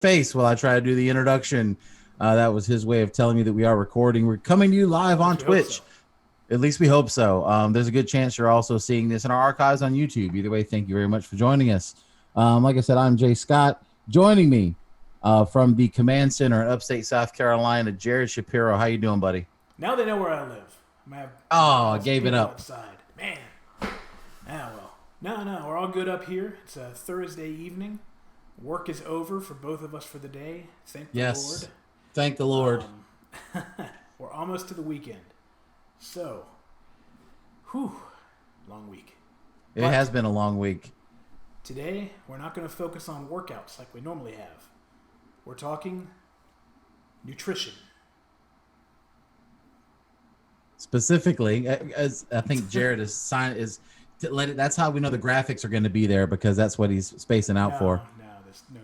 face while I try to do the introduction. That was his way of telling me that we are recording. We're coming to you live on Twitch. So. At least we hope so. There's a good chance you're also seeing this in our archives on YouTube. Either way, thank you very much for joining us. Like I said, I'm Jay Scott. Joining me from the command center in upstate South Carolina, Jared Shapiro. How you doing, buddy? Now they know where I live. I gave it up. Outside. Man. Well. No. We're all good up here. It's a Thursday evening. Work is over for both of us for the day. Thank the Lord. Thank the Lord. We're almost to the weekend. So, long week. It has been a long week. Today, we're not going to focus on workouts like we normally have. We're talking nutrition. Specifically, as I think Jared that's how we know the graphics are going to be there, because that's what he's spacing out for. No, there's no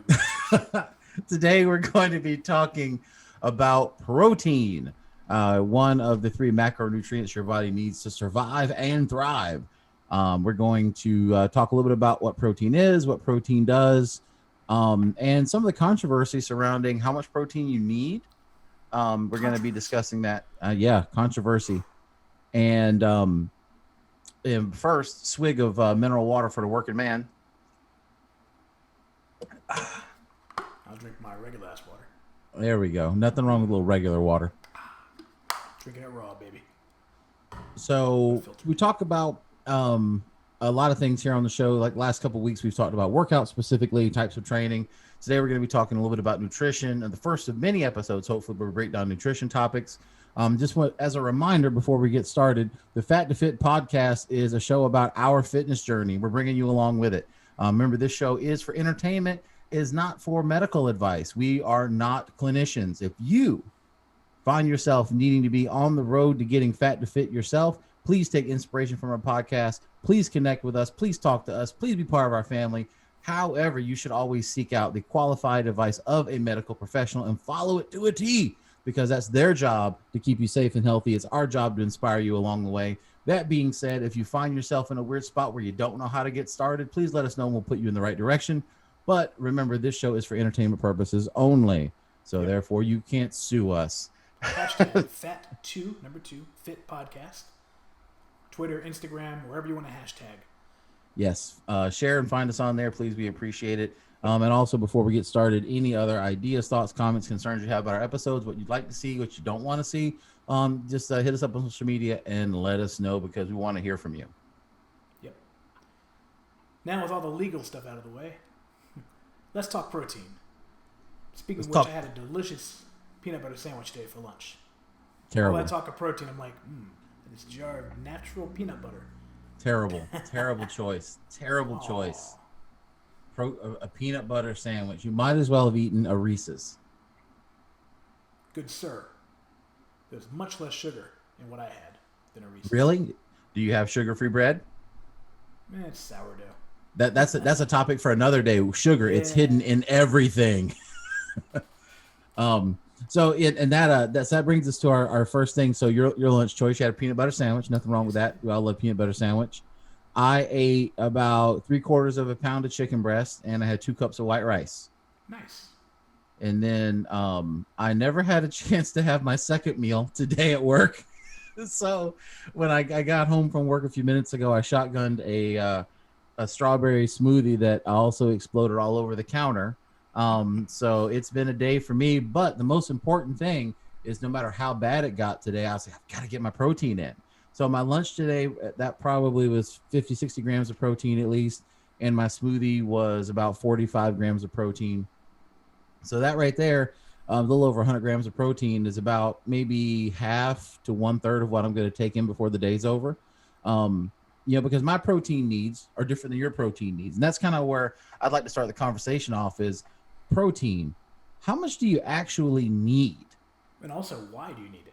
graphics. Today, we're going to be talking about protein, one of the three macronutrients your body needs to survive and thrive. We're going to talk a little bit about what protein is, what protein does, and some of the controversy surrounding how much protein you need. We're going to be discussing that. Controversy. And first, swig of mineral water for the working man. I'll drink my regular ass water. There we go. Nothing wrong with a little regular water. Drinking it raw, baby. So we talk about a lot of things here on the show. Like last couple of weeks, we've talked about workouts, specifically types of training. Today, we're going to be talking a little bit about nutrition. And the first of many episodes, hopefully, we'll break down nutrition topics. As a reminder, before we get started, the Fat to Fit podcast is a show about our fitness journey. We're bringing you along with it. Remember, this show is for entertainment, is not for medical advice. We are not clinicians. If you find yourself needing to be on the road to getting fat to fit yourself, please take inspiration from our podcast. Please connect with us. Please talk to us. Please be part of our family. However, you should always seek out the qualified advice of a medical professional and follow it to a T, because that's their job to keep you safe and healthy. It's our job to inspire you along the way. That being said, if you find yourself in a weird spot where you don't know how to get started, please let us know and we'll put you in the right direction. But remember, this show is for entertainment purposes only. So therefore, you can't sue us. Hashtag FAT2, number 2, Fit Podcast. Twitter, Instagram, wherever you want to hashtag. Yes. Share and find us on there. Please, we appreciate it. And also, before we get started, any other ideas, thoughts, comments, concerns you have about our episodes, what you'd like to see, what you don't want to see, just hit us up on social media and let us know, because we want to hear from you. Yep. Now, with all the legal stuff out of the way, let's talk protein. Speaking of which, I had a delicious peanut butter sandwich today for lunch. Terrible. All that talk of protein, I'm like, this jar of natural peanut butter. Terrible choice. Terrible choice. A peanut butter sandwich. You might as well have eaten a Reese's. Good sir. There's much less sugar in what I had than a Reese's. Really? Do you have sugar-free bread? It's sourdough. That's a topic for another day. Sugar, it's hidden in everything. That brings us to our first thing. So your lunch choice, you had a peanut butter sandwich. Nothing wrong with that. We all love peanut butter sandwich. I ate about 3/4 of a pound of chicken breast, and I had 2 cups of white rice. Nice. And then I never had a chance to have my second meal today at work. So when I got home from work a few minutes ago, I shotgunned a strawberry smoothie that also exploded all over the counter. So it's been a day for me, but the most important thing is no matter how bad it got today, I was like, I've got to get my protein in. So my lunch today, that probably was 50, 60 grams of protein at least. And my smoothie was about 45 grams of protein. So that right there, a little over 100 grams of protein is about maybe half to 1/3 of what I'm going to take in before the day's over. Because my protein needs are different than your protein needs. And that's kind of where I'd like to start the conversation off is protein. How much do you actually need? And also, why do you need it?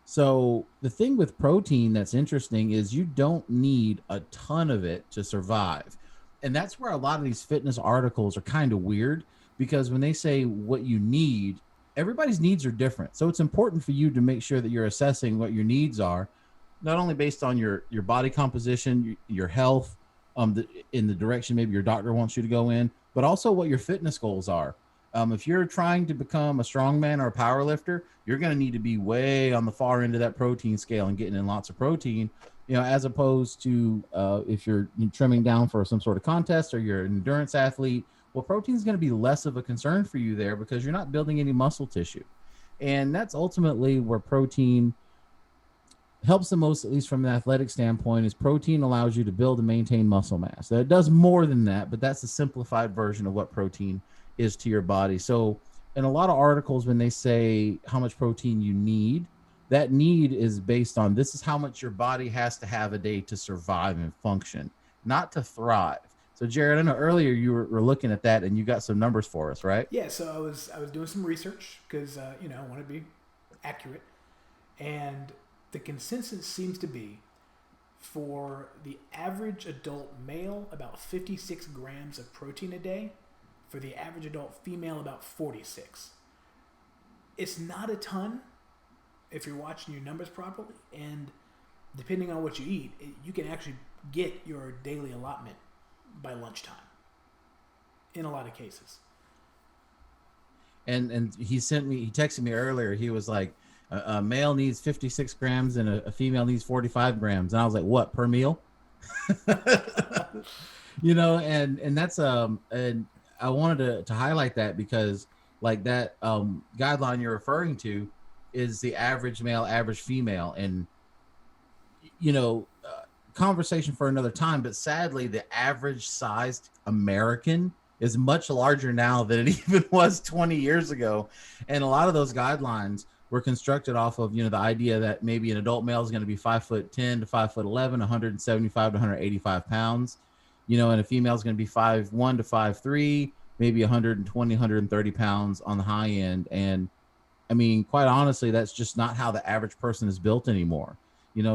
So the thing with protein that's interesting is you don't need a ton of it to survive. And that's where a lot of these fitness articles are kind of weird, because when they say what you need, everybody's needs are different. So it's important for you to make sure that you're assessing what your needs are, not only based on your body composition, your health, in the direction maybe your doctor wants you to go in, but also what your fitness goals are. If you're trying to become a strongman or a power lifter, you're going to need to be way on the far end of that protein scale and getting in lots of protein, as opposed to if you're trimming down for some sort of contest or you're an endurance athlete. Well, protein is going to be less of a concern for you there because you're not building any muscle tissue. And that's ultimately where protein helps the most, at least from an athletic standpoint, is protein allows you to build and maintain muscle mass. It does more than that, but that's the simplified version of what protein is to your body. So in a lot of articles, when they say how much protein you need, that need is based on this is how much your body has to have a day to survive and function, not to thrive. So Jared, I know earlier you were looking at that and you got some numbers for us, right? Yeah, so I was doing some research because I want to be accurate, and the consensus seems to be for the average adult male about 56 grams of protein a day, for the average adult female about 46. It's not a ton if you're watching your numbers properly, and depending on what you eat, you can actually get your daily allotment by lunchtime in a lot of cases. And he texted me earlier. He was like, a male needs 56 grams and a female needs 45 grams. And I was like, what, per meal? And that's and I wanted to highlight that because like that guideline you're referring to is the average male, average female. And conversation for another time, but sadly the average sized American is much larger now than it even was 20 years ago. And a lot of those guidelines were constructed off of, the idea that maybe an adult male is going to be 5'10" to 5'11", 175 to 185 pounds, and a female is going to be 5'1" to 5'3", maybe 120, 130 pounds on the high end. And I mean, quite honestly, that's just not how the average person is built anymore.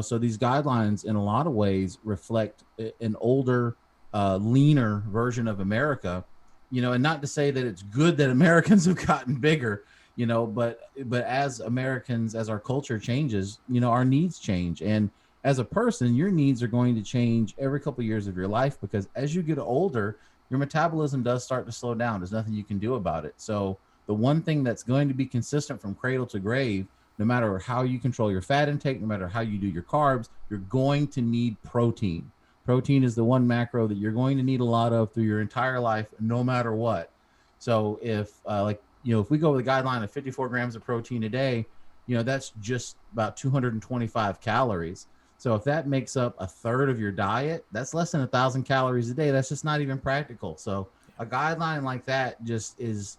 So these guidelines in a lot of ways reflect an older, leaner version of America, and not to say that it's good that Americans have gotten bigger, but as Americans, as our culture changes, our needs change. And as a person, your needs are going to change every couple of years of your life, because as you get older, your metabolism does start to slow down. There's nothing you can do about it. So the one thing that's going to be consistent from cradle to grave, no matter how you control your fat intake, no matter how you do your carbs, you're going to need protein. Protein is the one macro that you're going to need a lot of through your entire life, no matter what. So if if we go with a guideline of 54 grams of protein a day, that's just about 225 calories. So if that makes up a third of your diet, that's less than 1,000 calories a day. That's just not even practical. So a guideline like that just is,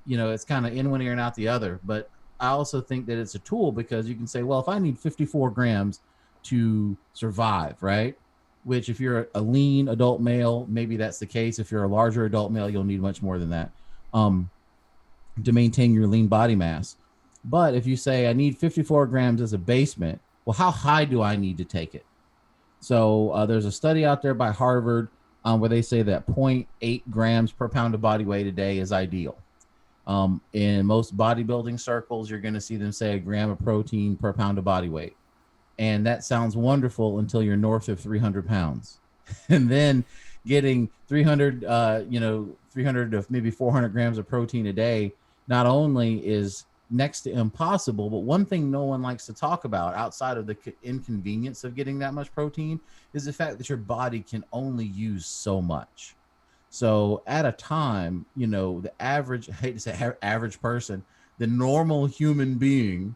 it's kind of in one ear and out the other. But I also think that it's a tool, because you can say, well, if I need 54 grams to survive, right? Which if you're a lean adult male, maybe that's the case. If you're a larger adult male, you'll need much more than that to maintain your lean body mass. But if you say I need 54 grams as a basement, well, how high do I need to take it? So there's a study out there by Harvard where they say that 0.8 grams per pound of body weight a day is ideal. In most bodybuilding circles, you're going to see them say a gram of protein per pound of body weight. And that sounds wonderful until you're north of 300 pounds. And then getting 300 to maybe 400 grams of protein a day, not only is next to impossible, but one thing no one likes to talk about outside of the inconvenience of getting that much protein is the fact that your body can only use so much. So at a time, the average, I hate to say average person, the normal human being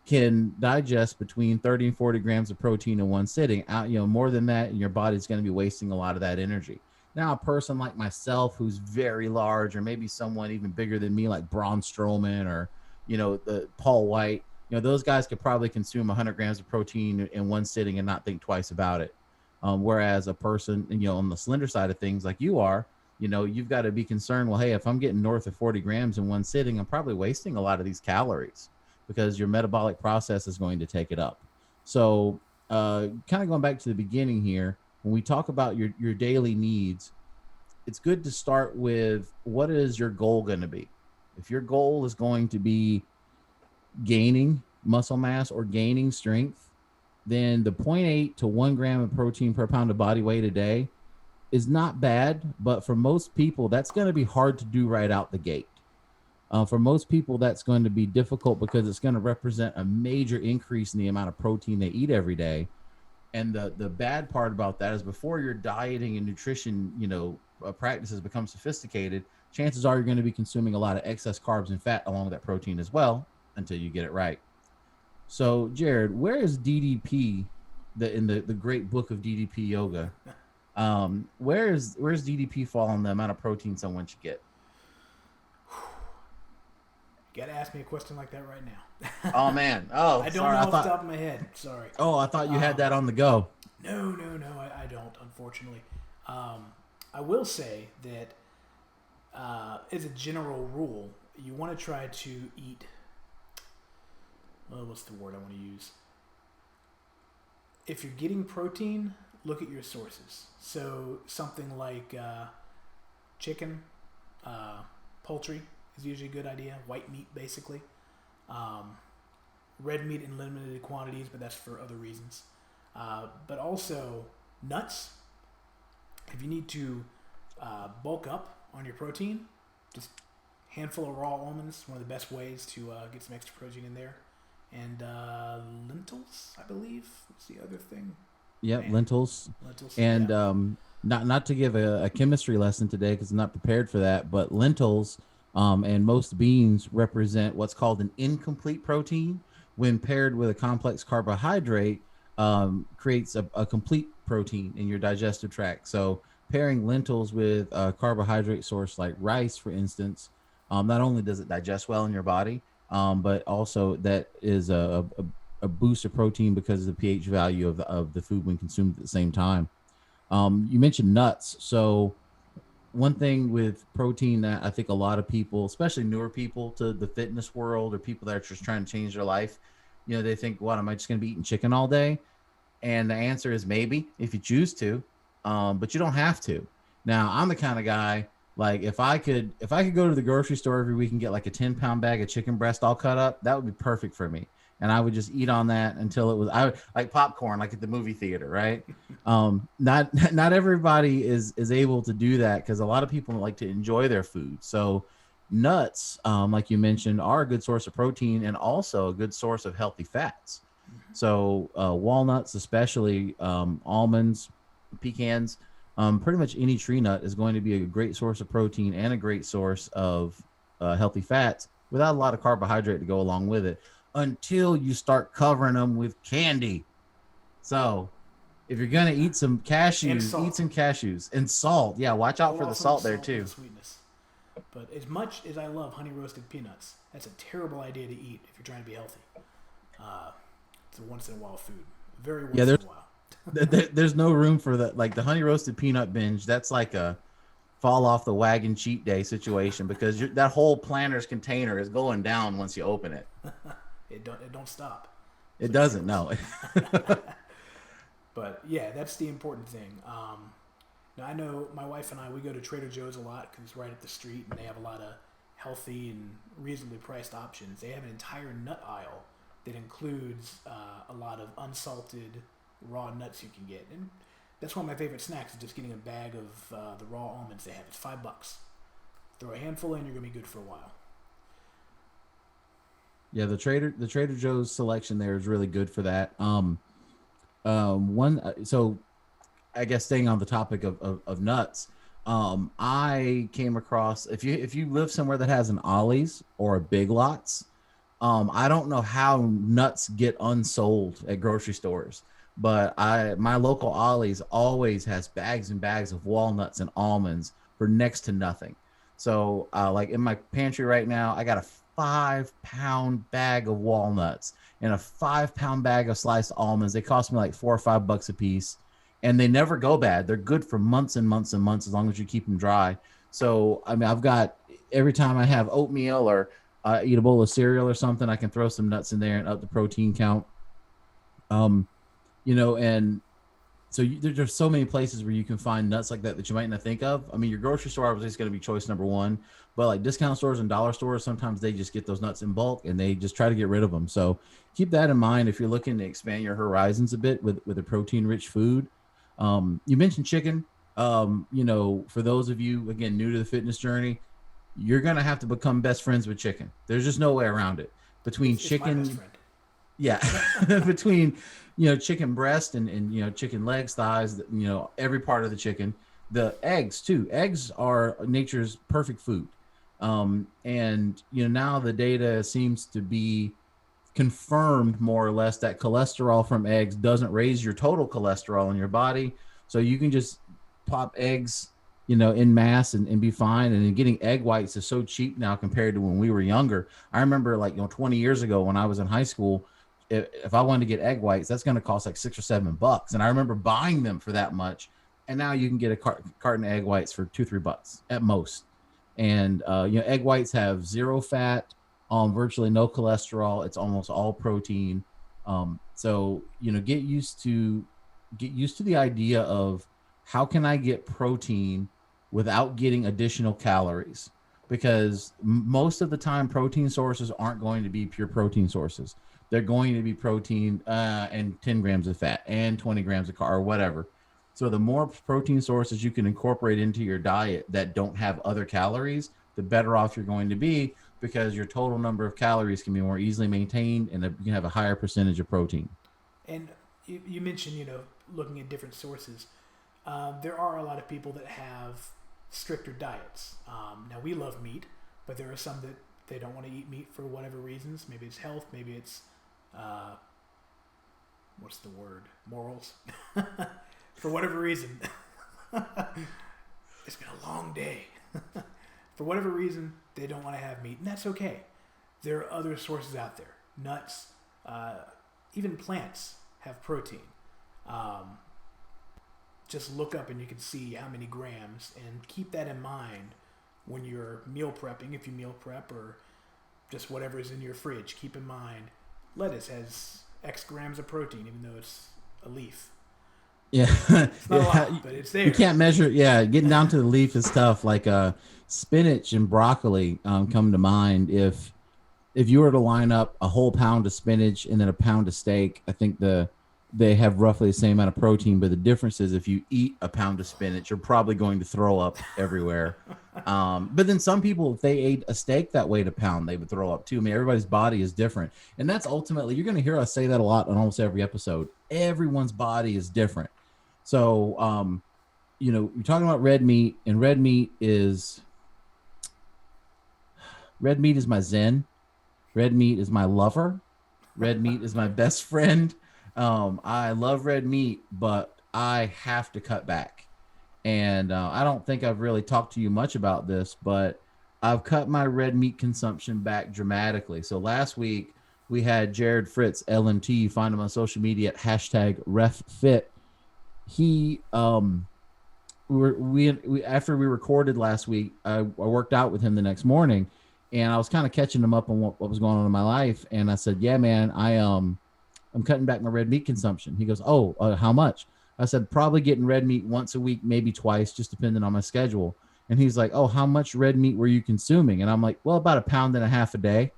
can digest between 30 and 40 grams of protein in one sitting. More than that, and your body's going to be wasting a lot of that energy. Now, a person like myself who's very large, or maybe someone even bigger than me, like Braun Strowman or, the Paul White, those guys could probably consume 100 grams of protein in one sitting and not think twice about it. Whereas a person, on the slender side of things like you are, you've got to be concerned, well, hey, if I'm getting north of 40 grams in one sitting, I'm probably wasting a lot of these calories because your metabolic process is going to take it up. So kind of going back to the beginning here, when we talk about your daily needs, it's good to start with what is your goal going to be? If your goal is going to be gaining muscle mass or gaining strength, then the 0.8 to 1 gram of protein per pound of body weight a day is not bad, but for most people, that's going to be hard to do right out the gate. For most people, that's going to be difficult because it's going to represent a major increase in the amount of protein they eat every day. And the bad part about that is before your dieting and nutrition, practices become sophisticated, chances are you're going to be consuming a lot of excess carbs and fat along with that protein as well until you get it right. So, Jared, where is DDP, the great book of DDP yoga? Where's DDP fall on the amount of protein someone should get? You gotta ask me a question like that right now. Oh man. Oh, I don't sorry. know off the top of my head. Sorry. Oh, I thought you had that on the go. No, I don't, unfortunately. I will say that as a general rule, you want to try to eat. Well, what's the word I want to use? If you're getting protein, look at your sources. So something like chicken, poultry is usually a good idea. White meat, basically. Red meat in limited quantities, but that's for other reasons. But also nuts. If you need to bulk up on your protein, just handful of raw almonds, one of the best ways to get some extra protein in there. And lentils, I believe, was the other thing. Yeah, lentils. And yeah. Not to give a chemistry lesson today because I'm not prepared for that, but lentils and most beans represent what's called an incomplete protein. When paired with a complex carbohydrate, creates a complete protein in your digestive tract. So pairing lentils with a carbohydrate source like rice, for instance, not only does it digest well in your body, but also that is a boost of protein because of the pH value of the food when consumed at the same time. You mentioned nuts. So one thing with protein that I think a lot of people, especially newer people to the fitness world or people that are just trying to change their life, they think, what, am I just going to be eating chicken all day? And the answer is maybe if you choose to, but you don't have to. Now, I'm the kind of guy, like if I could go to the grocery store every week and get like a 10-pound bag of chicken breast all cut up, that would be perfect for me. And I would just eat on that until it was like popcorn, like at the movie theater, right? Not everybody is able to do that because a lot of people like to enjoy their food. So nuts, like you mentioned, are a good source of protein and also a good source of healthy fats. So walnuts, especially almonds, pecans, pretty much any tree nut is going to be a great source of protein and a great source of healthy fats without a lot of carbohydrate to go along with it until you start covering them with candy. So if you're going to eat some cashews, eat some cashews and salt. Yeah, watch out for the salt there too. Sweetness. But as much as I love honey roasted peanuts, that's a terrible idea to eat if you're trying to be healthy. It's a once in a while food. Very once in a while. There's no room for that. Like the honey roasted peanut binge, that's like a fall off the wagon cheat day situation because that whole Planters container is going down once you open it. It don't stop. It doesn't, no. But yeah, that's the important thing. Now I know my wife and I, we go to Trader Joe's a lot because it's right up the street and they have a lot of healthy and reasonably priced options. They have an entire nut aisle that includes a lot of unsalted raw nuts you can get. And that's one of my favorite snacks is just getting a bag of the raw almonds they have. It's $5. Throw a handful in, you're going to be good for a while. Yeah, the Trader Joe's selection there is really good for that. So I guess staying on the topic of nuts, I came across if you live somewhere that has an Ollie's or a Big Lots, I don't know how nuts get unsold at grocery stores, but my local Ollie's always has bags and bags of walnuts and almonds for next to nothing. So like in my pantry right now, I got a 5-pound bag of walnuts and a 5-pound bag of sliced almonds. They cost me like $4 or $5 a piece, and they never go bad. They're good for months and months and months as long as you keep them dry. So I mean, I've got every time I have oatmeal or eat a bowl of cereal or something, I can throw some nuts in there and up the protein count. And so there's so many places where you can find nuts like that you might not think of. I mean, your grocery store obviously is going to be choice number one, but like discount stores and dollar stores, sometimes they just get those nuts in bulk and they just try to get rid of them. So keep that in mind if you're looking to expand your horizons a bit with a protein rich food. You mentioned chicken. For those of you again new to the fitness journey, you're gonna have to become best friends with chicken. There's just no way around it. Between It's my best chicken, friend. yeah, between chicken breast and chicken legs, thighs, every part of the chicken, the eggs too. Eggs are nature's perfect food. And now the data seems to be confirmed more or less that cholesterol from eggs doesn't raise your total cholesterol in your body. So you can just pop eggs, in mass and be fine. And then getting egg whites is so cheap now compared to when we were younger. I remember 20 years ago when I was in high school, if I wanted to get egg whites, that's going to cost like $6 or $7. And I remember buying them for that much. And now you can get a carton of egg whites for $2-3 at most. And egg whites have zero fat, virtually no cholesterol. It's almost all protein. So get used to the idea of how can I get protein without getting additional calories, because most of the time protein sources aren't going to be pure protein sources. They're going to be protein and 10 grams of fat and 20 grams of carb or whatever. So the more protein sources you can incorporate into your diet that don't have other calories, the better off you're going to be, because your total number of calories can be more easily maintained and you can have a higher percentage of protein. And you mentioned, looking at different sources. There are a lot of people that have stricter diets. Now, we love meat, but there are some that they don't want to eat meat for whatever reasons. Maybe it's health. Maybe it's, what's the word? Morals. For whatever reason. It's been a long day. For whatever reason, they don't want to have meat, and that's okay. There are other sources out there. Nuts, even plants have protein. Just look up and you can see how many grams, and keep that in mind when you're meal prepping, if you meal prep, or just whatever is in your fridge. Keep in mind, lettuce has X grams of protein, even though it's a leaf. Yeah, It's not yeah. a lot, but it's there. You can't measure. Yeah, getting down to the leaf is tough. Like spinach and broccoli come to mind. If you were to line up a whole pound of spinach and then a pound of steak, I think they have roughly the same amount of protein. But the difference is if you eat a pound of spinach, you're probably going to throw up everywhere. But then some people, if they ate a steak that weighed a pound, they would throw up too. I mean, everybody's body is different. And that's ultimately, you're going to hear us say that a lot on almost every episode. Everyone's body is different. So, you're talking about red meat, and red meat is my zen. Red meat is my lover. Red meat is my best friend. I love red meat, but I have to cut back. And I don't think I've really talked to you much about this, but I've cut my red meat consumption back dramatically. So last week we had Jared Fritz, LMT. You find him on social media at #RefFit. He we after we recorded last week, I worked out with him the next morning, and I was kind of catching him up on what was going on in my life. And I said, yeah, man, I'm cutting back my red meat consumption. He goes, oh, how much? I said, probably getting red meat once a week, maybe twice, just depending on my schedule. And he's like, oh, how much red meat were you consuming? And I'm like, well, about 1.5 pounds a day.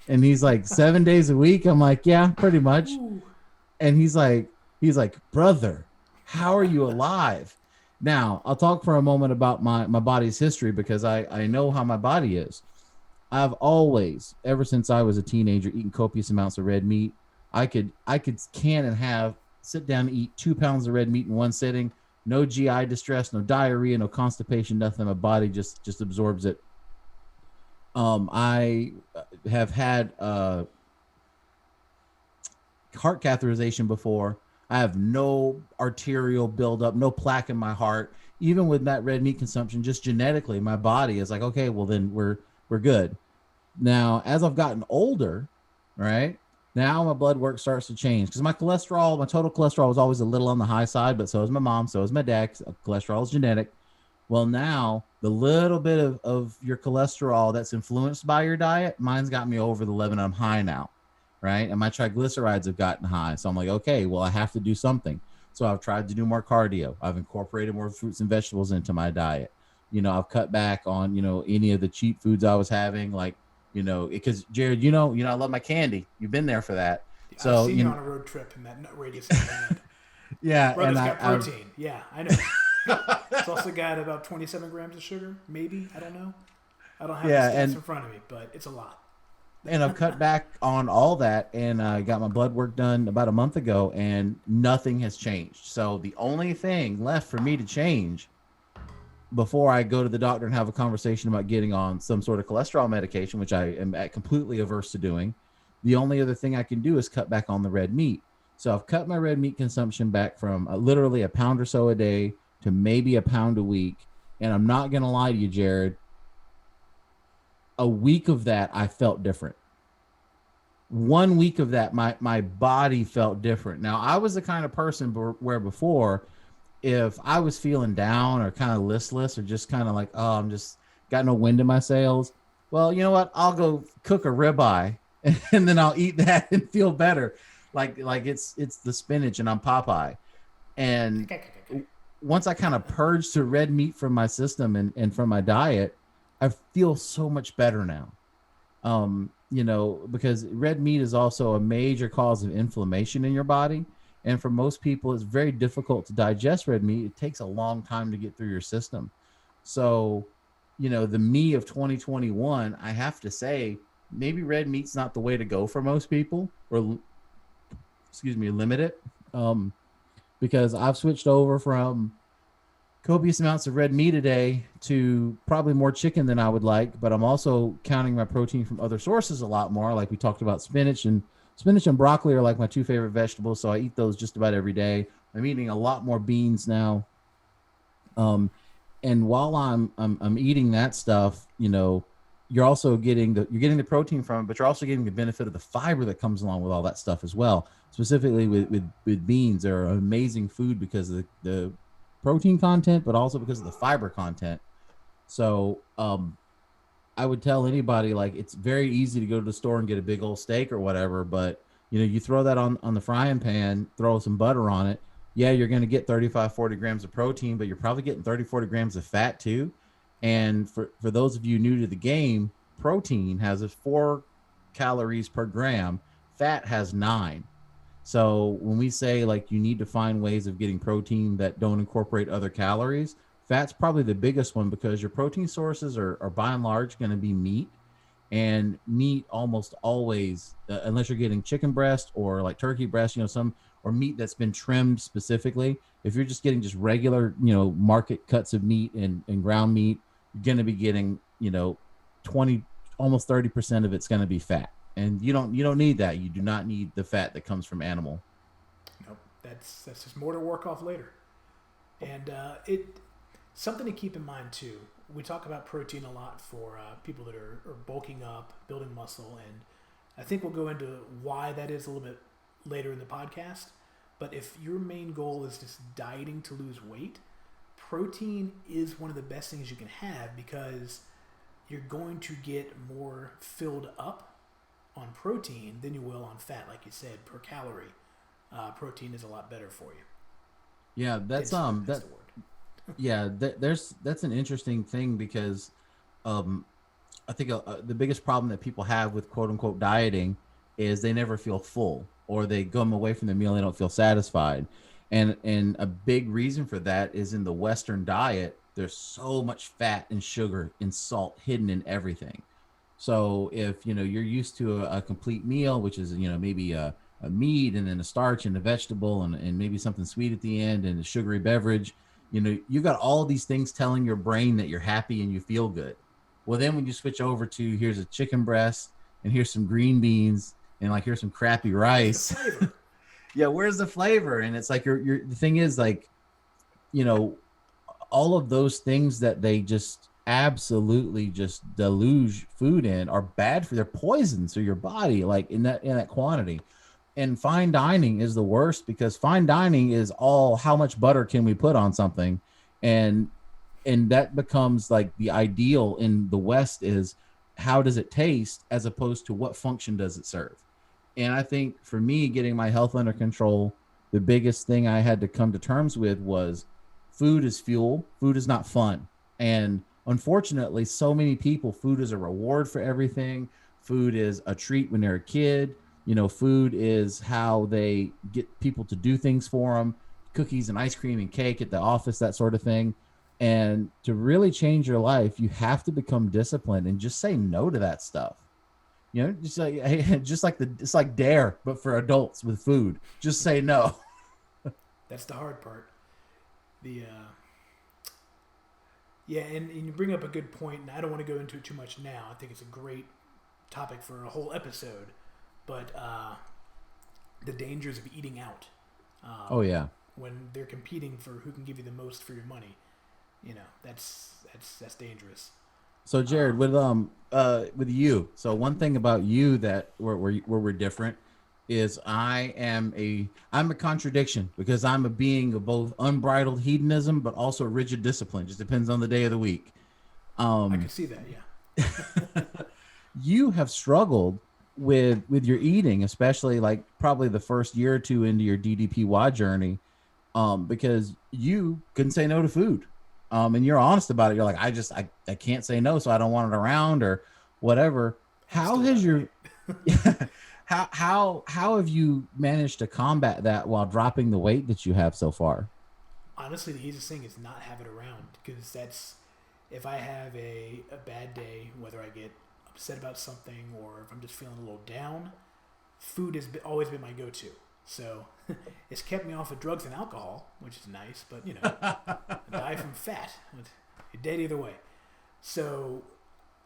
And he's like, 7 days a week? I'm like, yeah, pretty much. Ooh. And he's like, brother, how are you alive? Now, I'll talk for a moment about my body's history, because I know how my body is. I've always, ever since I was a teenager, eaten copious amounts of red meat. I could sit down and eat 2 pounds of red meat in one sitting. No GI distress, no diarrhea, no constipation, nothing. My body just absorbs it. I have had heart catheterization before. I have no arterial buildup, no plaque in my heart. Even with that red meat consumption, just genetically, my body is like, okay, well then we're good. Now, as I've gotten older, right, now my blood work starts to change, because my total cholesterol was always a little on the high side, but so is my mom, so is my dad. Cholesterol is genetic. Well, now the little bit of your cholesterol that's influenced by your diet, mine's got me over the limit. I'm high now, right? And my triglycerides have gotten high. So I'm like, okay, well, I have to do something. So I've tried to do more cardio. I've incorporated more fruits and vegetables into my diet. I've cut back on, any of the cheap foods I was having, like, because Jared, I love my candy. You've been there for that. So I've seen you on a road trip in that nut radius of land. yeah. Brother's and got protein. Yeah, I know. It's also got about 27 grams of sugar, maybe. I don't know. I don't have the Yeah, stats in front of me, but it's a lot. and I've cut back on all that, and I got my blood work done about a month ago, and nothing has changed. So the only thing left for me to change before I go to the doctor and have a conversation about getting on some sort of cholesterol medication, which I am completely averse to doing, the only other thing I can do is cut back on the red meat. So I've cut my red meat consumption back from literally a pound or so a day to maybe a pound a week. And I'm not going to lie to you, Jared, a week of that, I felt different. 1 week of that, my body felt different. Now, I was the kind of person where before, if I was feeling down or kind of listless or just kind of like, oh, I'm just got no wind in my sails, well, you know what? I'll go cook a ribeye and then I'll eat that and feel better. Like it's the spinach and I'm Popeye. And once I kind of purged the red meat from my system and from my diet, I feel so much better now. Because red meat is also a major cause of inflammation in your body. And for most people, it's very difficult to digest red meat. It takes a long time to get through your system. So, the me of 2021, I have to say, maybe red meat's not the way to go for most people, or limit it. Because I've switched over from copious amounts of red meat a day to probably more chicken than I would like, but I'm also counting my protein from other sources a lot more. Like we talked about, spinach and broccoli are like my two favorite vegetables, so I eat those just about every day. I'm eating a lot more beans now. And while I'm eating that stuff, you're also getting the protein from it, but you're also getting the benefit of the fiber that comes along with all that stuff as well. Specifically with beans, they're an amazing food because of the protein content, but also because of the fiber content. So I would tell anybody, like, it's very easy to go to the store and get a big old steak or whatever, but you throw that on the frying pan, throw some butter on it. Yeah, you're going to get 35, 40 grams of protein, but you're probably getting 30, 40 grams of fat too. And for those of you new to the game, protein has a 4 calories per gram, fat has 9. So when we say like you need to find ways of getting protein that don't incorporate other calories, fat's probably the biggest one because your protein sources are by and large going to be meat. And meat almost always, unless you're getting chicken breast or like turkey breast, or meat that's been trimmed specifically. If you're just getting just regular, market cuts of meat and ground meat, you're going to be getting, 20, almost 30% of it's going to be fat. And you don't need that. You do not need the fat that comes from animal. Nope, that's just more to work off later. And it something to keep in mind too. We talk about protein a lot for people that are bulking up, building muscle, and I think we'll go into why that is a little bit later in the podcast. But if your main goal is just dieting to lose weight, protein is one of the best things you can have because you're going to get more filled up on protein than you will on fat. Like you said, per calorie, protein is a lot better for you. Yeah, that's the word. Yeah, that's an interesting thing because I think the biggest problem that people have with quote unquote dieting is they never feel full, or they come away from the meal, they don't feel satisfied. And a big reason for that is in the Western diet, there's so much fat and sugar and salt hidden in everything. So if you're used to a complete meal, which is maybe a meat and then a starch and a vegetable and maybe something sweet at the end and a sugary beverage, you got all these things telling your brain that you're happy and you feel good. Well, then when you switch over to here's a chicken breast and here's some green beans and like here's some crappy rice. Yeah, where's the flavor? And it's like the thing is like, all of those things that they just absolutely just deluge food in are bad for their poisons through your body, like in that quantity. And fine dining is the worst because fine dining is all how much butter can we put on something, and that becomes like the ideal in the West is how does it taste as opposed to what function does it serve. And I think for me, getting my health under control, the biggest thing I had to come to terms with was food is fuel, food is not fun. And unfortunately, so many people, food is a reward for everything. Food is a treat when they're a kid. Food is how they get people to do things for them. cookies and ice cream and cake at the office, that sort of thing. And to really change your life, you have to become disciplined and just say no to that stuff. You know, just like hey, just like it's like Dare, but for adults with food. Just say no. That's the hard part. The Yeah, and you bring up a good point, and I don't want to go into it too much now. I think it's a great topic for a whole episode, but the dangers of eating out. Oh yeah. When they're competing for who can give you the most for your money, you know, that's dangerous. So Jared, with you, so one thing about you that where we're different is I'm a contradiction because I'm a being of both unbridled hedonism but also rigid discipline. Just depends on the day of the week. I can see that, yeah. You have struggled with your eating, especially like probably the first year or two into your DDPY journey, because you couldn't say no to food. And you're honest about it. You're like, I can't say no, so I don't want it around or whatever. How has your how have you managed to combat that while dropping the weight that you have so far? Honestly, the easiest thing is not have it around, because that's, if I have a bad day, whether I get upset about something or if I'm just feeling a little down, food has always been my go-to. So it's kept me off of drugs and alcohol, which is nice, but you know, I die from fat. You're dead either way. So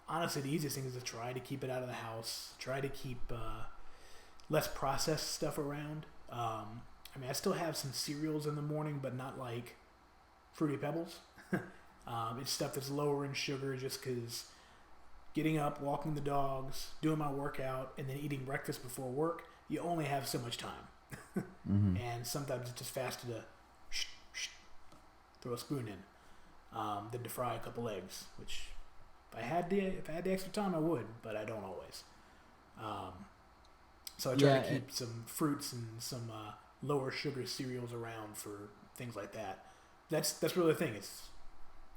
honestly, the easiest thing is to try to keep it out of the house. Try to keep less processed stuff around. I mean, I still have some cereals in the morning, but not like Fruity Pebbles. It's stuff that's lower in sugar, just because getting up, walking the dogs, doing my workout, and then eating breakfast before work, you only have so much time. Mm-hmm. And sometimes it's just faster to throw a spoon in than to fry a couple eggs, which if I had the extra time, I would, but I don't always. So I try to keep some fruits and some lower sugar cereals around for things like that. That's really the thing. It's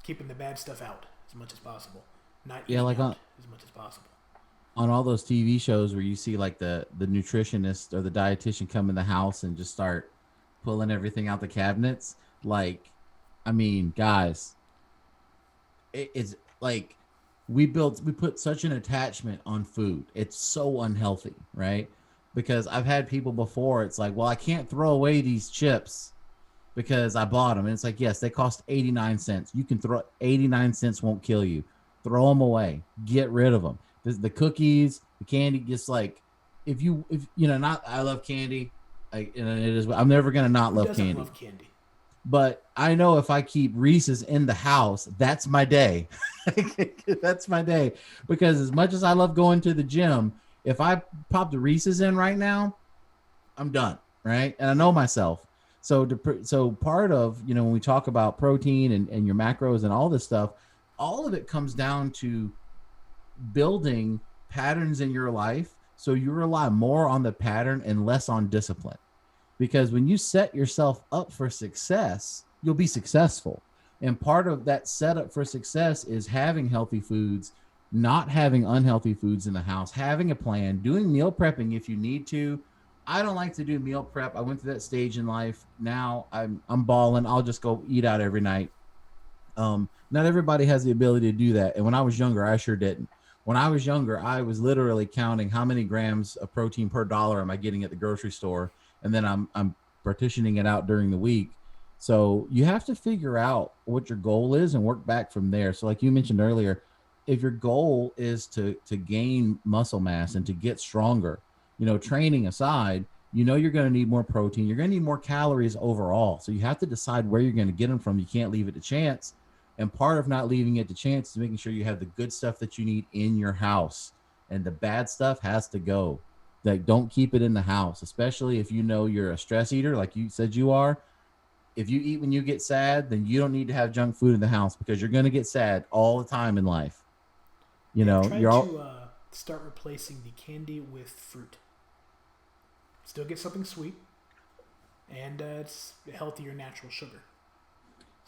keeping the bad stuff out as much as possible. Not eating out as much as possible. On all those TV shows where you see like the nutritionist or the dietitian come in the house and just start pulling everything out the cabinets, like, I mean, guys, it's like we put such an attachment on food. It's so unhealthy, right? Because I've had people before, it's like, well, I can't throw away these chips because I bought them. And it's like, yes, they cost 89 cents. You can throw 89 cents won't kill you. Throw them away. Get rid of them. The cookies, the candy, just like if you know, not, I love candy. It is, I'm never gonna not love candy. Love candy. But I know if I keep Reese's in the house, that's my day. That's my day. Because as much as I love going to the gym, if I pop the Reese's in right now, I'm done, right? And I know myself. So part of, you know, when we talk about protein and your macros and all this stuff, all of it comes down to building patterns in your life so you rely more on the pattern and less on discipline. Because when you set yourself up for success, you'll be successful. And part of that setup for success is having healthy foods, not having unhealthy foods in the house, having a plan, doing meal prepping if you need to. I don't like to do meal prep. I went through that stage in life. Now I'm balling. I'll just go eat out every night. Not everybody has the ability to do that. And when I was younger, I sure didn't. When I was younger, I was literally counting how many grams of protein per dollar am I getting at the grocery store. And then I'm partitioning it out during the week. So you have to figure out what your goal is and work back from there. So like you mentioned earlier, if your goal is to gain muscle mass and to get stronger, you know, training aside, you know, you're going to need more protein. You're going to need more calories overall. So you have to decide where you're going to get them from. You can't leave it to chance. And part of not leaving it to chance is making sure you have the good stuff that you need in your house, and the bad stuff has to go. Like, don't keep it in the house, especially if you know you're a stress eater, like you said you are. If you eat when you get sad, then you don't need to have junk food in the house, because you're going to get sad all the time in life. You know, start replacing the candy with fruit. Still get something sweet, and it's healthier natural sugar.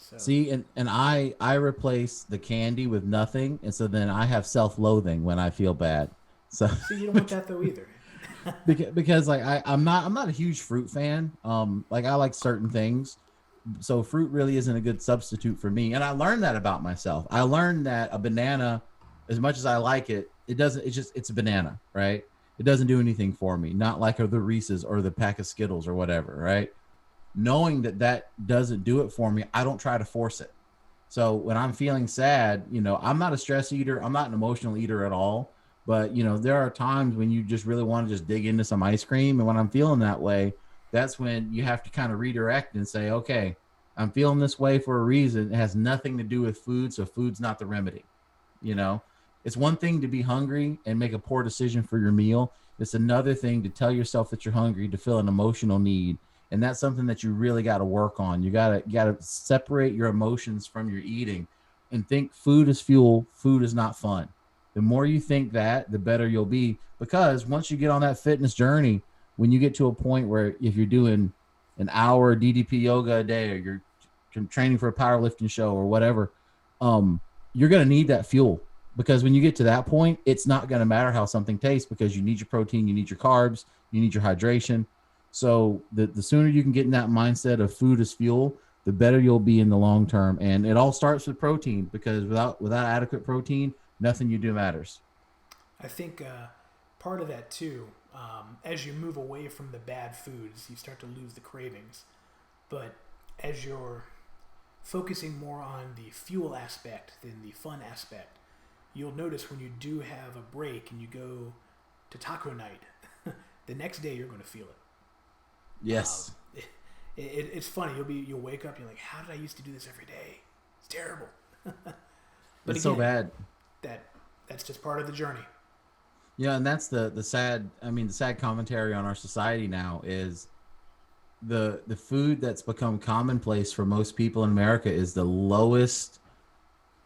So. See, and I replace the candy with nothing, and so then I have self-loathing when I feel bad. So you don't want that though either. because like I'm not a huge fruit fan. Like I like certain things, So fruit really isn't a good substitute for me. And I learned that about myself. I learned that a banana, as much as I like it, it doesn't, it's a banana, right? It doesn't do anything for me. Not like the Reese's or the pack of Skittles or whatever, right? Knowing that that doesn't do it for me, I don't try to force it. So when I'm feeling sad, I'm not a stress eater. I'm not an emotional eater at all. But, there are times when you just really want to just dig into some ice cream. And when I'm feeling that way, that's when you have to kind of redirect and say, okay, I'm feeling this way for a reason. It has nothing to do with food. So food's not the remedy. You know, it's one thing to be hungry and make a poor decision for your meal. It's another thing to tell yourself that you're hungry to feel an emotional need. And that's something that you really got to work on. You gotta separate your emotions from your eating and think food is fuel. Food is not fun. The more you think that, the better you'll be. Because once you get on that fitness journey, when you get to a point where if you're doing an hour DDP yoga a day, or you're training for a powerlifting show or whatever, you're going to need that fuel. Because when you get to that point, it's not going to matter how something tastes, because you need your protein, you need your carbs, you need your hydration. So the sooner you can get in that mindset of food as fuel, the better you'll be in the long term. And it all starts with protein, because without adequate protein, nothing you do matters. I think part of that too, as you move away from the bad foods, you start to lose the cravings. But as you're focusing more on the fuel aspect than the fun aspect, you'll notice when you do have a break and you go to taco night, the next day you're going to feel it. Yes. It's funny. You'll wake up. You're like, how did I used to do this every day? It's terrible. But it's again, so bad. That's just part of the journey. Yeah, and that's the sad. I mean, the sad commentary on our society now is the food that's become commonplace for most people in America is the lowest,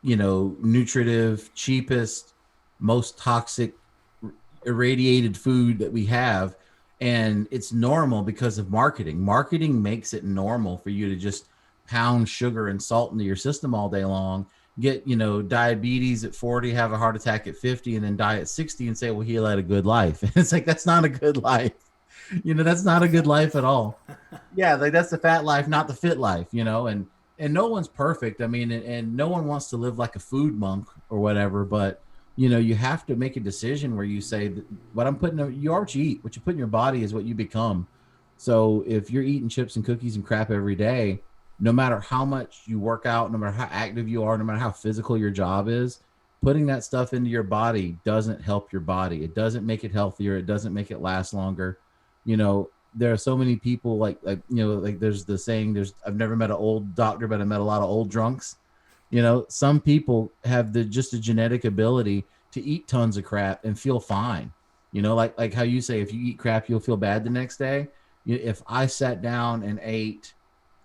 nutritive, cheapest, most toxic, irradiated food that we have. And it's normal because of marketing. Marketing makes it normal for you to just pound sugar and salt into your system all day long, get, diabetes at 40, have a heart attack at 50, and then die at 60 and say, well, he led a good life. It's like, that's not a good life. That's not a good life at all. Yeah. Like, that's the fat life, not the fit life, and no one's perfect. I mean, and no one wants to live like a food monk or whatever, but you have to make a decision where you say, what I'm putting, you are what you eat. What you put in your body is what you become. So if you're eating chips and cookies and crap every day, no matter how much you work out, no matter how active you are, no matter how physical your job is, putting that stuff into your body doesn't help your body. It doesn't make it healthier. It doesn't make it last longer. There are so many people like there's the saying, I've never met an old doctor, but I met a lot of old drunks. Some people have just a genetic ability to eat tons of crap and feel fine. Like how you say, if you eat crap, you'll feel bad the next day. If I sat down and ate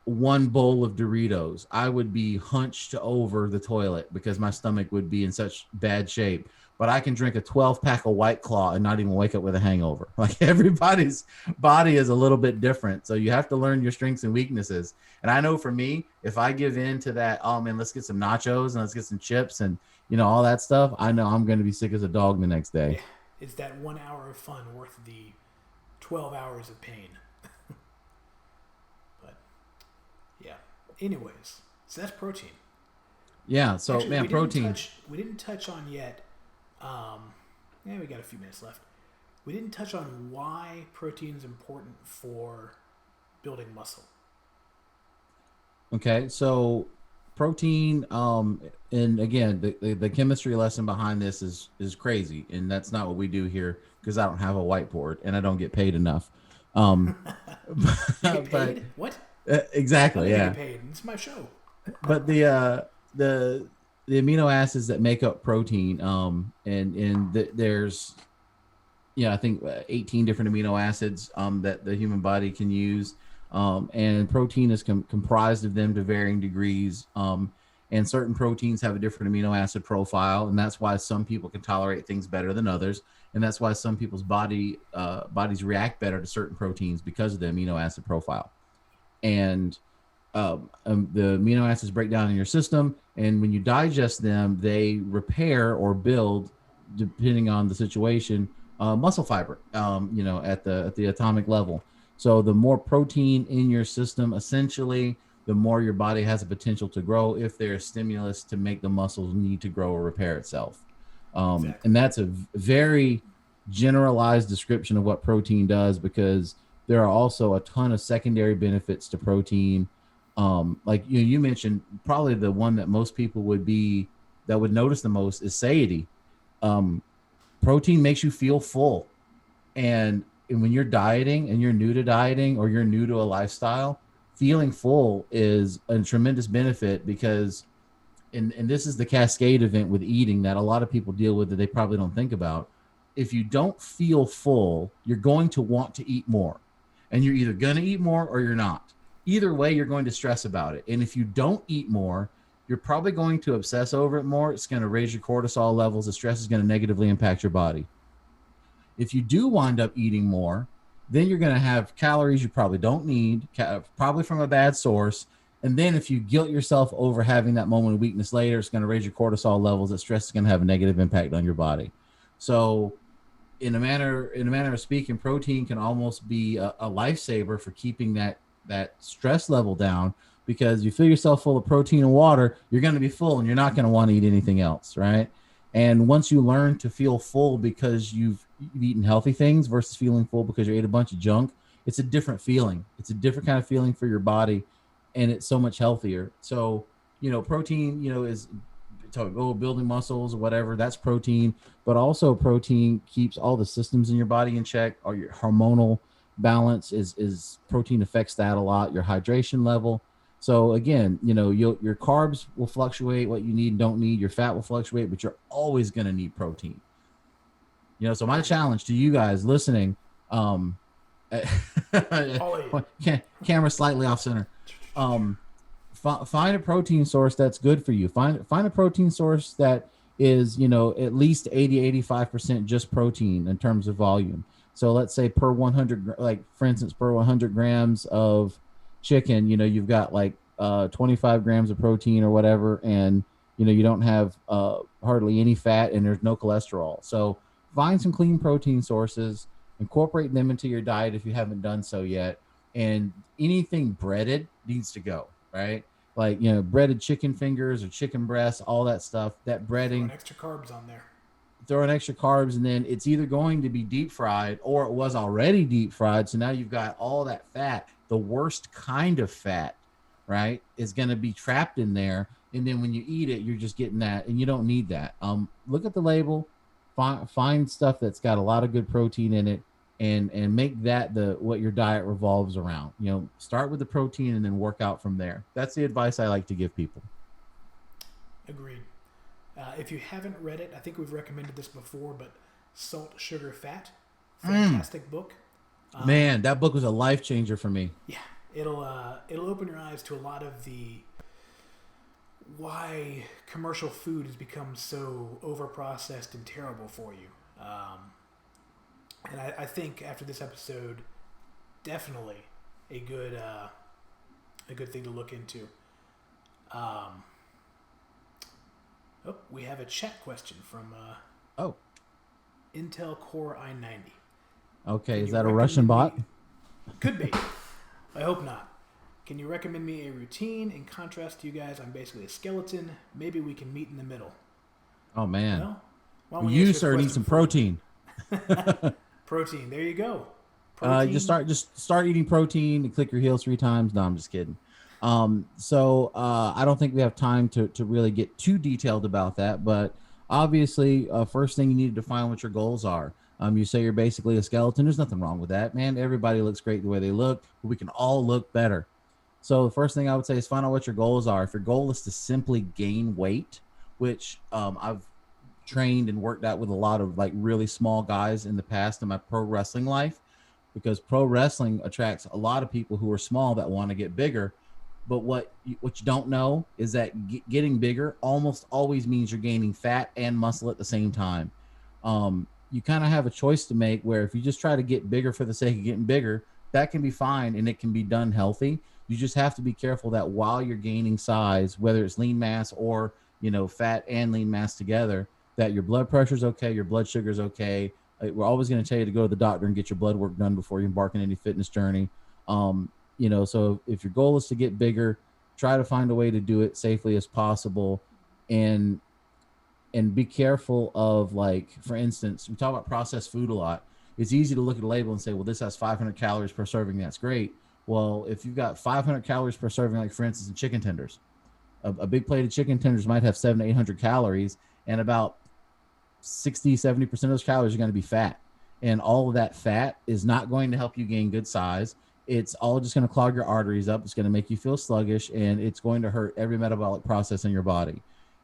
one bowl of Doritos, I would be hunched over the toilet because my stomach would be in such bad shape. But I can drink a 12-pack of White Claw and not even wake up with a hangover. Like, everybody's body is a little bit different. So you have to learn your strengths and weaknesses. And I know for me, if I give in to that, oh man, let's get some nachos and let's get some chips and, all that stuff, I know I'm going to be sick as a dog the next day. Yeah. Is that 1 hour of fun worth the 12 hours of pain? But yeah. Anyways, so that's protein. Yeah. So actually, protein. We didn't touch on yet. We got a few minutes left. We didn't touch on why protein is important for building muscle. Okay, so protein, and again, the chemistry lesson behind this is crazy, and that's not what we do here because I don't have a whiteboard and I don't get paid enough. You get paid? But, what? Exactly. Yeah. Get paid. It's my show. But the amino acids that make up protein, there's, I think 18 different amino acids that the human body can use, and protein is comprised of them to varying degrees, and certain proteins have a different amino acid profile, and that's why some people can tolerate things better than others, and that's why some people's bodies react better to certain proteins because of the amino acid profile. And the amino acids break down in your system, and when you digest them, they repair or build, depending on the situation, muscle fiber, at the atomic level. So the more protein in your system, essentially, the more your body has a potential to grow if there's stimulus to make the muscles need to grow or repair itself. Exactly. And that's a very generalized description of what protein does, because there are also a ton of secondary benefits to protein. Like you mentioned, probably the one that most people would notice the most is satiety. Um, Protein makes you feel full, and when you're dieting and you're new to dieting or you're new to a lifestyle, feeling full is a tremendous benefit, because and this is the cascade event with eating that a lot of people deal with that they probably don't think about. If you don't feel full, you're going to want to eat more, and you're either going to eat more or you're not. Either way, you're going to stress about it. And if you don't eat more, you're probably going to obsess over it more. It's going to raise your cortisol levels. The stress is going to negatively impact your body. If you do wind up eating more, then you're going to have calories you probably don't need, probably from a bad source. And then if you guilt yourself over having that moment of weakness later, it's going to raise your cortisol levels. That stress is going to have a negative impact on your body. So in a manner of speaking, protein can almost be a lifesaver for keeping that stress level down, because you fill yourself full of protein and water, you're going to be full and you're not going to want to eat anything else, right? And once you learn to feel full because you've eaten healthy things versus feeling full because you ate a bunch of junk, it's a different feeling. It's a different kind of feeling for your body, and it's so much healthier. So, protein, is building muscles or whatever, that's protein, but also protein keeps all the systems in your body in check, or your hormonal balance is protein affects that a lot, your hydration level. So again, your carbs will fluctuate, what you need and don't need. Your fat will fluctuate, but you're always going to need protein. So my challenge to you guys listening, camera slightly off center. Find a protein source that's good for you. Find a protein source that is, at least 80-85% just protein in terms of volume. So let's say per 100, like for instance, per 100 grams of chicken, you've got like 25 grams of protein or whatever, and you don't have hardly any fat, and there's no cholesterol. So find some clean protein sources, incorporate them into your diet if you haven't done so yet. And anything breaded needs to go, right? Like, breaded chicken fingers or chicken breasts, all that stuff, that breading. Throwing extra carbs on there. Throwing extra carbs, and then it's either going to be deep fried or it was already deep fried. So now you've got all that fat, the worst kind of fat, right, is going to be trapped in there. And then when you eat it, you're just getting that, and you don't need that. Look at the label, find stuff that's got a lot of good protein in it, and make that what your diet revolves around. Start with the protein and then work out from there. That's the advice I like to give people. Agreed. If you haven't read it, I think we've recommended this before, but Salt, Sugar, Fat, fantastic book. Man, that book was a life changer for me. Yeah, it'll open your eyes to a lot of the why commercial food has become so overprocessed and terrible for you. And I think after this episode, definitely a good thing to look into. We have a chat question from Intel Core i90. Okay, is that a Russian bot? Could be. I hope not. Can you recommend me a routine? In contrast to you guys, I'm basically a skeleton. Maybe we can meet in the middle. Oh, man. Well, you, sir, need some protein. Protein. There you go. Just start eating protein and click your heels 3 times. No, I'm just kidding. So I don't think we have time to really get too detailed about that, but obviously, first thing you need to define what your goals are. You say you're basically a skeleton. There's nothing wrong with that, man. Everybody looks great the way they look, but we can all look better. So the first thing I would say is find out what your goals are. If your goal is to simply gain weight, which I've trained and worked out with a lot of like really small guys in the past in my pro wrestling life, because pro wrestling attracts a lot of people who are small that want to get bigger. But what you don't know is that getting bigger almost always means you're gaining fat and muscle at the same time. You kind of have a choice to make, where if you just try to get bigger for the sake of getting bigger, that can be fine and it can be done healthy. You just have to be careful that while you're gaining size, whether it's lean mass or, fat and lean mass together, that your blood pressure is okay, your blood sugar is okay. We're always going to tell you to go to the doctor and get your blood work done before you embark on any fitness journey. So if your goal is to get bigger, try to find a way to do it safely as possible, and be careful of, like, for instance, we talk about processed food a lot. It's easy to look at a label and say, well, this has 500 calories per serving. That's great. Well, if you've got 500 calories per serving, like for instance, in chicken tenders, a big plate of chicken tenders might have 700 to 800 calories, and about 60-70% of those calories are going to be fat. And all of that fat is not going to help you gain good size. It's all just going to clog your arteries up. It's going to make you feel sluggish, and it's going to hurt every metabolic process in your body,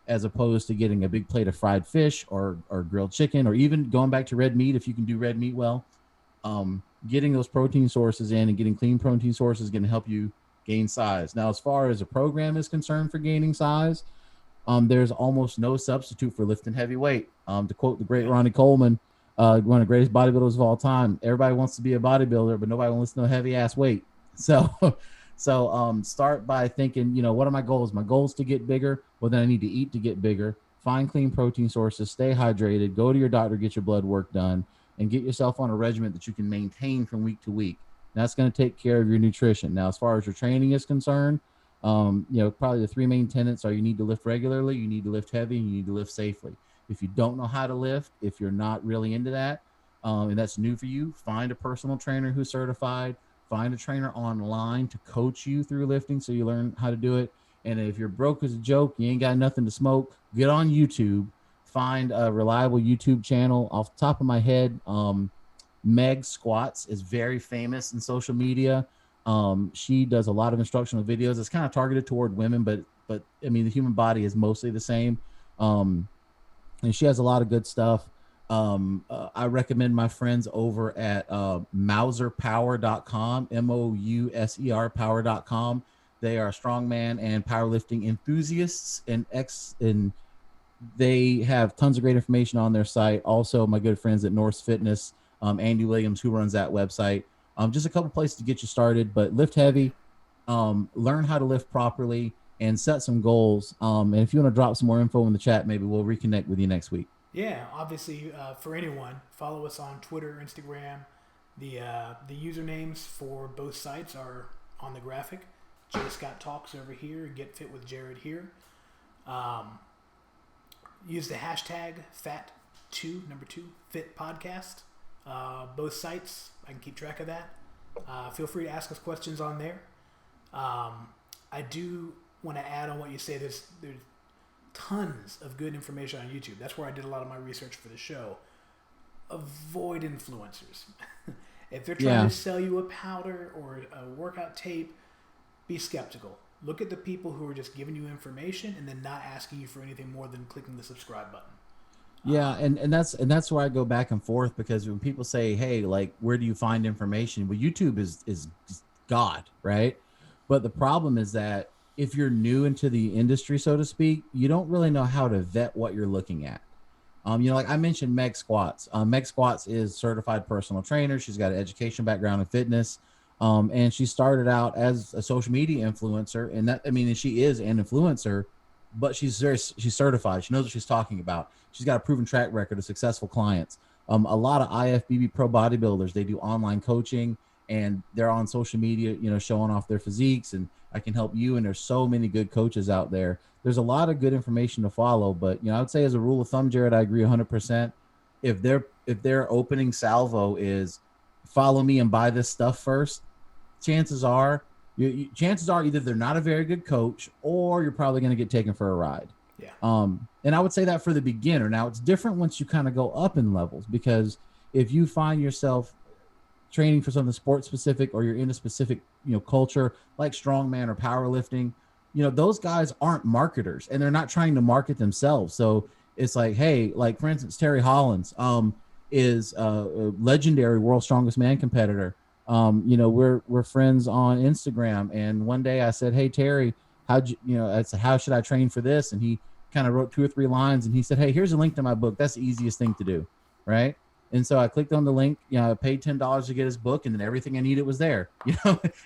as opposed to getting a big plate of fried fish or grilled chicken, or even going back to red meat if you can do red meat well. Getting those protein sources in and getting clean protein sources is going to help you gain size. Now, as far as a program is concerned for gaining size, there's almost no substitute for lifting heavy weight. To quote the great Ronnie Coleman, one of the greatest bodybuilders of all time, everybody wants to be a bodybuilder, but nobody wants to know heavy ass weight. So start by thinking, what are my goals? My goal is to get bigger. Well, then I need to eat to get bigger. Find clean protein sources, stay hydrated, go to your doctor, get your blood work done, and get yourself on a regimen that you can maintain from week to week. And that's going to take care of your nutrition. Now, as far as your training is concerned, probably the three main tenets are: you need to lift regularly, you need to lift heavy, and you need to lift safely. If you don't know how to lift, if you're not really into that, and that's new for you, find a personal trainer who's certified. Find a trainer online to coach you through lifting so you learn how to do it. And if you're broke as a joke, you ain't got nothing to smoke, get on YouTube. Find a reliable YouTube channel. Off the top of my head, Meg Squats is very famous in social media. She does a lot of instructional videos. It's kind of targeted toward women, but I mean, the human body is mostly the same. And she has a lot of good stuff. I recommend my friends over at mouserpower.com, MOUSER power.com. They are strongman and powerlifting enthusiasts, and they have tons of great information on their site. Also, my good friends at Norse Fitness, Andy Williams, who runs that website. Just a couple places to get you started, but lift heavy, learn how to lift properly, and set some goals. And if you want to drop some more info in the chat, maybe we'll reconnect with you next week. Yeah, obviously, for anyone, follow us on Twitter, Instagram. The usernames for both sites are on the graphic. J Scott Talks over here, Get Fit with Jared here. Use the hashtag FAT2 Fit Podcast. Both sites, I can keep track of that. Feel free to ask us questions on there. I do want to add on what you say. There's tons of good information on YouTube. That's where I did a lot of my research for the show. Avoid influencers. If they're trying to sell you a powder or a workout tape, be skeptical. Look at the people who are just giving you information and then not asking you for anything more than clicking the subscribe button. Yeah, and that's where I go back and forth, because when people say, hey, like, where do you find information? Well, YouTube is God, right? But the problem is that if you're new into the industry, so to speak, you don't really know how to vet what you're looking at. Like I mentioned, Meg Squats. Meg Squats is certified personal trainer. She's got an education background in fitness. And she started out as a social media influencer, and she is an influencer, but she's certified. She knows what she's talking about. She's got a proven track record of successful clients. A lot of IFBB pro bodybuilders, they do online coaching, and they're on social media, showing off their physiques, and I can help you. And there's so many good coaches out there. There's a lot of good information to follow, but I would say, as a rule of thumb, Jared, I agree 100%. If their opening salvo is follow me and buy this stuff first, chances are either they're not a very good coach, or you're probably going to get taken for a ride. Yeah. And I would say that for the beginner. Now, it's different once you kind of go up in levels, because if you find yourself training for something sports specific, or you're in a specific, culture like strongman or powerlifting, those guys aren't marketers, and they're not trying to market themselves. So it's like, hey, like for instance, Terry Hollins, is a legendary world's strongest man competitor. We're friends on Instagram, and one day I said, hey, Terry, I said, how should I train for this? And he kind of wrote 2 or 3 lines, and he said, hey, here's a link to my book. That's the easiest thing to do. Right. And so I clicked on the link, I paid $10 to get his book, and then everything I needed was there,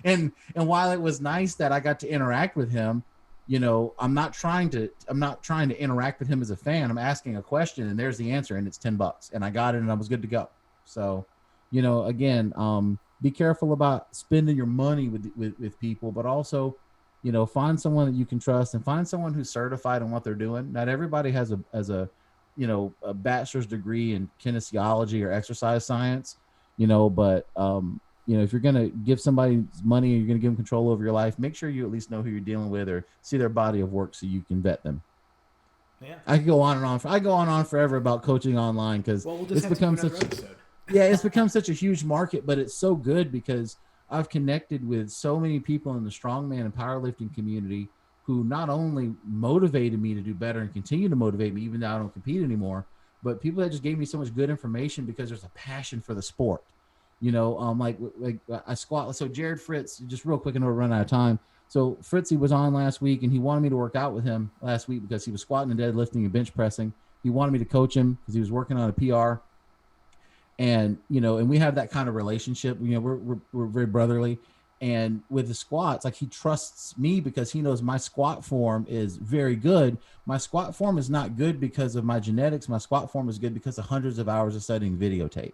and while it was nice that I got to interact with him, I'm not trying to interact with him as a fan. I'm asking a question, and there's the answer, and it's $10, and I got it, and I was good to go. So, again, be careful about spending your money with people, but also find someone that you can trust and find someone who's certified in what they're doing. Not everybody has a bachelor's degree in kinesiology or exercise science, but if you're going to give somebody money or you're going to give them control over your life, make sure you at least know who you're dealing with or see their body of work so you can vet them. Yeah. I could go on and on. I go on and on forever about coaching online because we'll just have become such episode. Yeah, it's become such a huge market, but it's so good because I've connected with so many people in the strongman and powerlifting community who not only motivated me to do better and continue to motivate me, even though I don't compete anymore, but people that just gave me so much good information because there's a passion for the sport. Like I squat. So Jared Fritz, just real quick, and we'll run out of time. So Fritzy was on last week, and he wanted me to work out with him last week because he was squatting and deadlifting and bench pressing. He wanted me to coach him because he was working on a PR. And and we have that kind of relationship. We're very brotherly. And with the squats, like he trusts me because he knows my squat form is very good. My squat form is not good because of my genetics. My squat form is good because of hundreds of hours of studying videotape.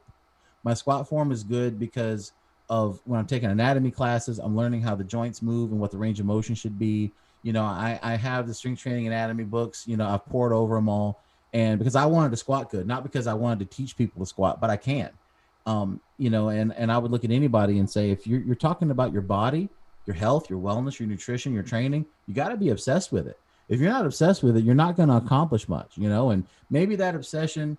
My squat form is good because of when I'm taking anatomy classes, I'm learning how the joints move and what the range of motion should be. I have the strength training anatomy books, I've poured over them all. And because I wanted to squat good, not because I wanted to teach people to squat, but I can. And I would look at anybody and say, if you're talking about your body, your health, your wellness, your nutrition, your training, you got to be obsessed with it. If you're not obsessed with it, you're not going to accomplish much, and maybe that obsession,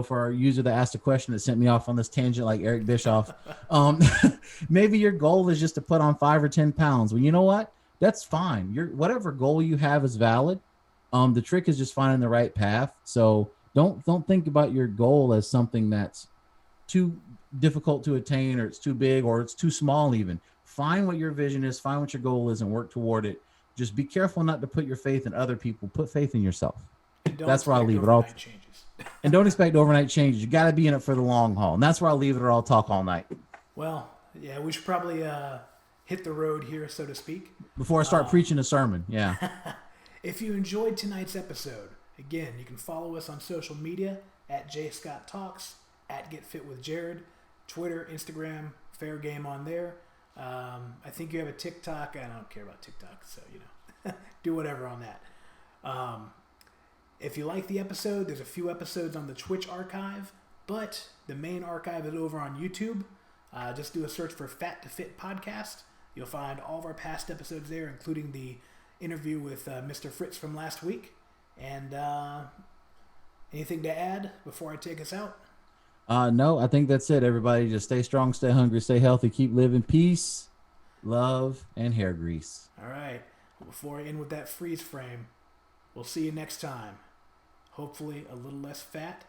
for our user that asked a question that sent me off on this tangent, like Eric Bischoff, maybe your goal is just to put on 5 or 10 pounds. Well, you know what? That's fine. Whatever goal you have is valid. The trick is just finding the right path. So don't think about your goal as something that's too difficult to attain, or it's too big, or it's too small. Even find what your vision is, find what your goal is, and work toward it. Just be careful not to put your faith in other people. Put faith in yourself. That's where I'll leave it all. And don't expect overnight changes. You got to be in it for the long haul. And that's where I'll leave it, or I'll talk all night. Well, yeah, we should probably hit the road here, so to speak. Before I start preaching a sermon. Yeah. If you enjoyed tonight's episode, again, you can follow us on social media at JScottTalks, at GetFitWithJared, Twitter, Instagram, fair game on there. I think you have a TikTok. I don't care about TikTok, so, do whatever on that. If you like the episode, there's a few episodes on the Twitch archive, but the main archive is over on YouTube. Just do a search for Fat to Fit Podcast. You'll find all of our past episodes there, including the interview with Mr. Fritz from last week. And anything to add before I take us out? No, I think that's it. Everybody just stay strong, stay hungry, stay healthy, keep living. Peace, love, and hair grease. All right. Well, before I end with that freeze frame, we'll see you next time. Hopefully a little less fat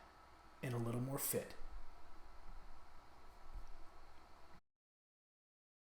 and a little more fit.